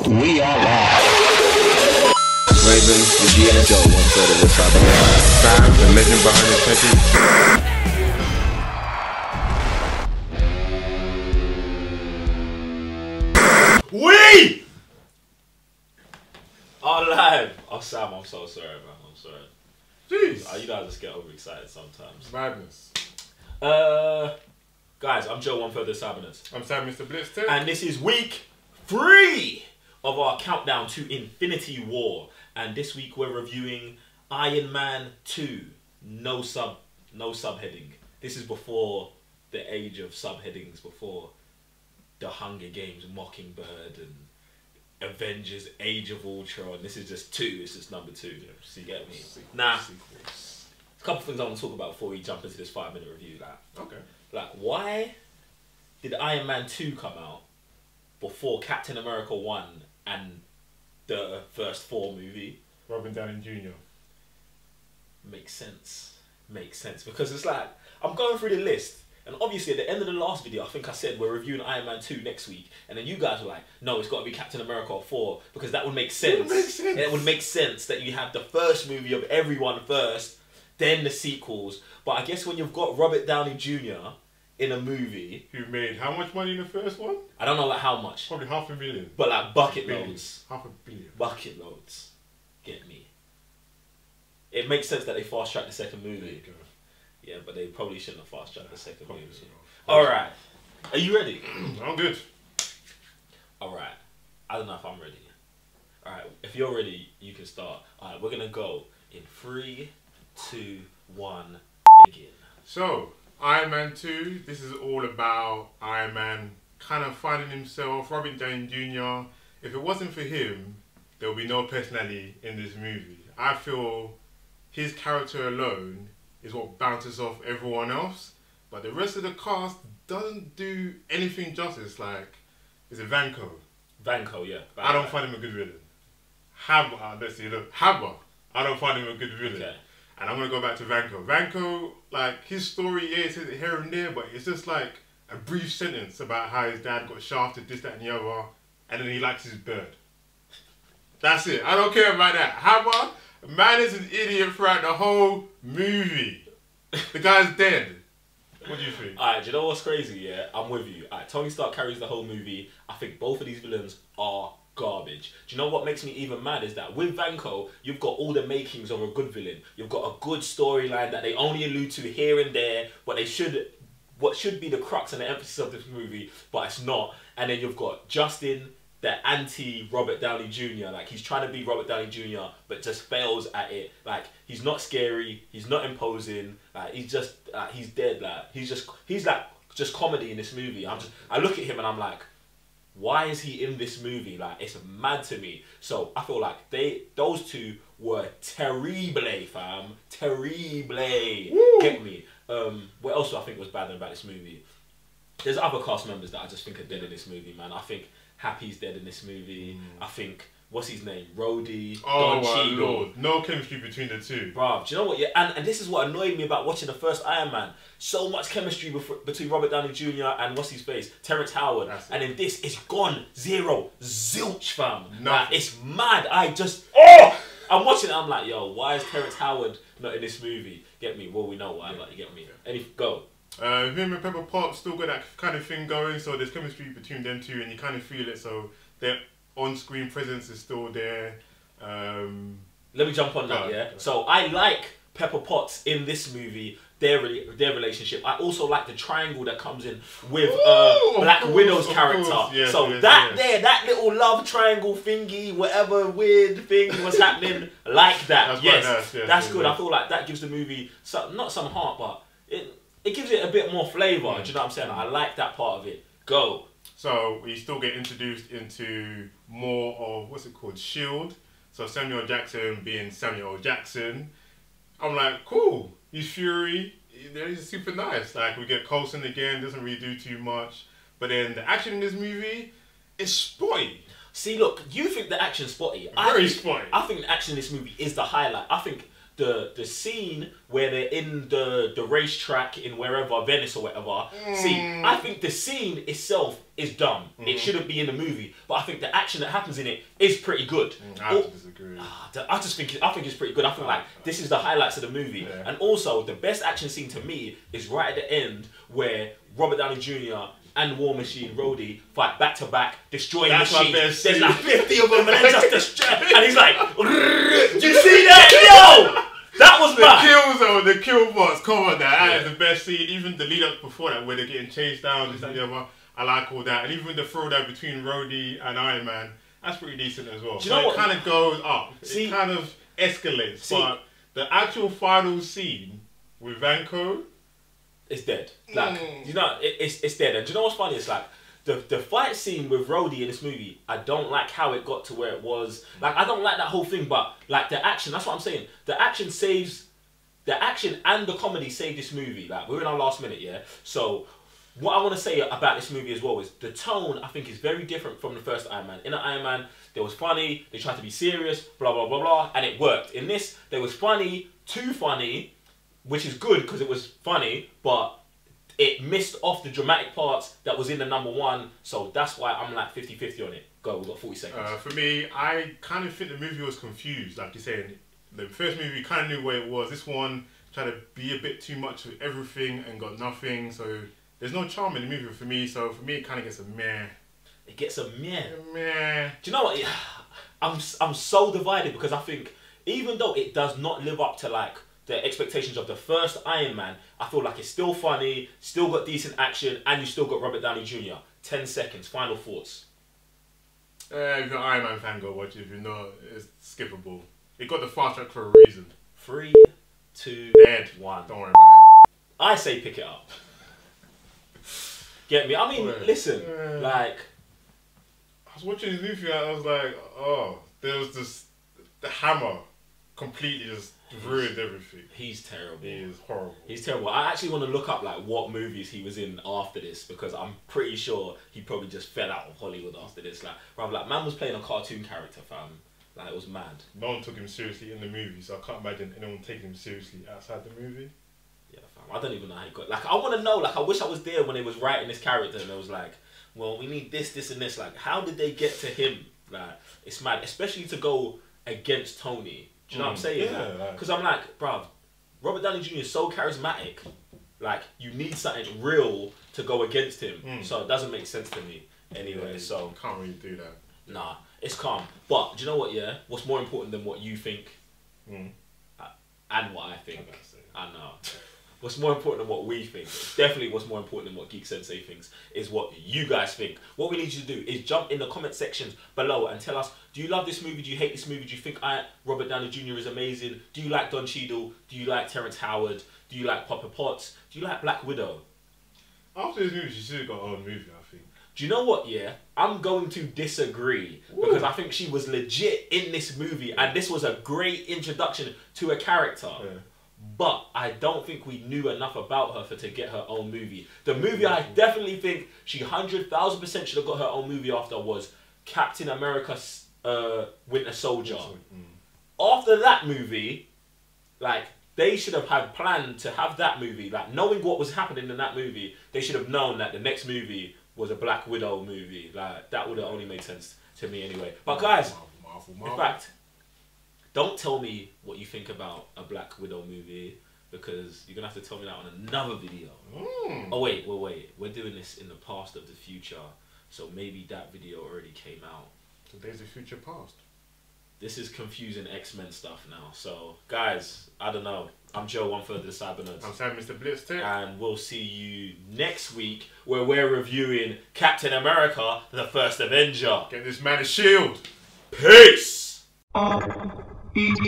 We are live. Raven, the GM Joe, 1/3 of the side. Sam, the legend behind the techie. We are live. Oh, Sam, I'm so sorry, man. I'm sorry. Jeez. You guys just get overexcited sometimes. Madness. Guys, I'm Joe, 1/3 of the Sabinets. I'm Sam, Mr. Blitztech. And this is week 3 of our countdown to Infinity War. And this week we're reviewing Iron Man 2. No subheading. This is before the age of subheadings, before the Hunger Games, Mockingbird, and Avengers, Age of Ultron. This is just 2. It's just number 2. So you get me? Nah. A couple things I want to talk about before we jump into this 5-minute review. Like, why did Iron Man 2 come out before Captain America 1 and the first 4 movie? Robert Downey Jr. Makes sense. Makes sense. Because it's like, I'm going through the list, and obviously at the end of the last video, I think I said we're reviewing Iron Man 2 next week, and then you guys were like, no, it's got to be Captain America 4, because that would make sense. It would make sense. And it would make sense that you have the first movie of everyone first, then the sequels. But I guess when you've got Robert Downey Jr. in a movie, Who made how much money in the first one? I don't know like how much, Probably $500,000,000. but like bucket Billion. loads. $500 million. Bucket loads. Get me? It makes sense that they fast tracked the second There you movie. go. Yeah, but they probably shouldn't have fast tracked the second Probably movie. should have. Alright. Are you ready? I'm good. Alright. I don't know if I'm ready. Alright, if you're ready, you can start. Alright, we're gonna go in 3, 2, 1, begin. So, Iron Man 2, this is all about Iron Man kind of finding himself, Robert Downey Jr. If it wasn't for him, there would be no personality in this movie. I feel his character alone is what bounces off everyone else, but the rest of the cast doesn't do anything justice. Like, is it Vanko? Vanko, yeah. I don't find him a good villain. Hammer, let's see, look, Hammer, I don't find him a good villain. Okay. And I'm going to go back to Vanko. Vanko, like, his story is here and there, but it's just like a brief sentence about how his dad got shafted, this, that, and the other, and then he likes his bird. That's it. I don't care about that. Hammer, man is an idiot throughout the whole movie. The guy's dead. What do you think? Alright, do you know what's crazy? Yeah, I'm with you. Alright, Tony Stark carries the whole movie. I think both of these villains are garbage. Do you know what makes me even mad is that with Vanko, you've got all the makings of a good villain. You've got a good storyline that they only allude to here and there, but what should be the crux and the emphasis of this movie, but it's not. And then you've got Justin, the anti-Robert Downey Jr. Like, he's trying to be Robert Downey Jr. but just fails at it. Like, he's not scary, he's not imposing, like, he's just, he's dead, like, he's like, just comedy in this movie. I look at him and I'm like, why is he in this movie? Like, it's mad to me. So, I feel like those two were terrible, fam. Terrible. Woo. Get me? What else do I think was bad about this movie? There's other cast members that I just think are dead in this movie, man. I think Happy's dead in this movie. I think, what's his name? Rhodey, Oh Don my Cheadle. lord. No chemistry between the two. Bruv, do you know what? Yeah, and this is what annoyed me about watching the first Iron Man. So much chemistry between Robert Downey Jr. and what's his face? Terrence Howard. That's it. And in this, it's gone. Zero. Zilch, fam. Like, Nothing. it's mad. I'm watching it, I'm like, yo, why is Terrence Howard not in this movie? Get me? Well, we know why, but you get me. Go. Him and Pepper Potts still got that kind of thing going, so there's chemistry between them two, and you kind of feel it. So their on-screen presence is still there. Let me jump on that, Go. yeah? So I like Pepper Potts in this movie, their relationship. I also like the triangle that comes in with Black Widow's character. Yes, so yes, there, that little love triangle thingy, whatever weird thing was happening, like that. That's quite Yes, nice, yes, that's yes, good. yes. I feel like that gives the movie not some heart, but it gives it a bit more flavour. Do you know what I'm saying? I like that part of it. Go. So we still get introduced into more of, what's it called, S.H.I.E.L.D. So Samuel Jackson being Samuel Jackson. I'm like, cool. He's Fury. He's super nice. Like, we get Coulson again, doesn't really do too much. But then the action in this movie is spotty. See, look, you think the action's spotty. Very spotty. I think the action in this movie is the highlight. I think the scene where they're in the racetrack in wherever, Venice or whatever. See, I think the scene itself is dumb. It shouldn't be in the movie. But I think the action that happens in it is pretty good. I have to disagree. I think it's pretty good. I feel like this is the highlights of the movie. Yeah. And also, the best action scene to me is right at the end where Robert Downey Jr. and War Machine Rhodey fight back to back, destroying That's my machines. best There's scene. like 50 of them and then just destroy. And he's like, do you see that? Yo! That was mad. The kill bots, come on, that is the best scene. Even the lead up before that, where they're getting chased down, this, that, and the other. I like all that, and even the throwdown between Rhodey and Iron Man, that's pretty decent as well. Do you know what? It kind of goes up. See, it kind of escalates, but the actual final scene with Vanko, it's dead. Like, you know, it's dead. And do you know what's funny? It's like the fight scene with Rhodey in this movie, I don't like how it got to where it was. Like, I don't like that whole thing, but like the action, that's what I'm saying. The action and the comedy save this movie. Like, we're in our last minute, yeah? So what I want to say about this movie as well is the tone, I think, is very different from the first Iron Man. In the Iron Man, there was funny, they tried to be serious, blah, blah, blah, blah, and it worked. In this, there was funny, too funny, which is good because it was funny, but it missed off the dramatic parts that was in the #1, so that's why I'm like 50-50 on it. Go, we've got 40 seconds. for me, I kind of think the movie was confused, like you're saying. The first movie kind of knew where it was. This one tried to be a bit too much of everything and got nothing, so there's no charm in the movie for me, so for me it kind of gets a meh. It gets a meh. Meh. Do you know what? I'm so divided because I think even though it does not live up to like the expectations of the first Iron Man, I feel like it's still funny, still got decent action, and you still got Robert Downey Jr. 10 seconds, final thoughts. If you're an Iron Man fan, go watch it. If you're not, it's skippable. It got the fast track for a reason. 3, 2, Dead. 1. Don't worry about I say pick it up. Get me? I mean, listen, like, I was watching this movie and I was like, oh, there was this, the hammer completely just ruined everything. he's terrible. He is horrible. He's terrible. I actually want to look up like what movies he was in after this because I'm pretty sure he probably just fell out of Hollywood after this. Like, rather, like, man was playing a cartoon character, fam. Like, it was mad. No one took him seriously in the movie, so I can't imagine anyone taking him seriously outside the movie. Yeah, fam. I don't even know how he got. Like, I want to know. Like, I wish I was there when they was writing this character and it was like, well, we need this, this, and this. Like, how did they get to him? Like, it's mad, especially to go against Tony. Do you know what I'm saying? Yeah. Because I'm like, bruv, Robert Downey Jr. is so charismatic. Like, you need something real to go against him. So it doesn't make sense to me. Anyway, Yeah, so you can't really do that. nah, it's calm. But do you know what? Yeah, what's more important than what you think and what I think? I know. What's more important than what we think? Definitely, what's more important than what Geek Sensei thinks is what you guys think. What we need you to do is jump in the comment sections below and tell us: do you love this movie? Do you hate this movie? Do you think Robert Downey Jr. is amazing? Do you like Don Cheadle? Do you like Terrence Howard? Do you like Papa Potts? Do you like Black Widow? After this movie, she should have got her own movie, I think. Do you know what, yeah? I'm going to disagree because I think she was legit in this movie and this was a great introduction to a character. Yeah. But I don't think we knew enough about her to get her own movie. The movie I definitely think she 100,000% should have got her own movie after was Captain America Winter Soldier. After that movie, like, they should have had planned to have that movie. Like, knowing what was happening in that movie, they should have known that the next movie was a Black Widow movie. Like, that would have only made sense to me anyway. But guys, Marvel. in fact, don't tell me what you think about a Black Widow movie because you're going to have to tell me that on another video. Oh, wait. We're doing this in the past of the future, so maybe that video already came out. Today's the future past. This is confusing X-Men stuff now. So, guys, I don't know. I'm Joe, 1/3 of the Cybernerds. I'm Sam, Mr. Blitztech. And we'll see you next week where we're reviewing Captain America, the First Avenger. Get this man a shield. Peace! Easy.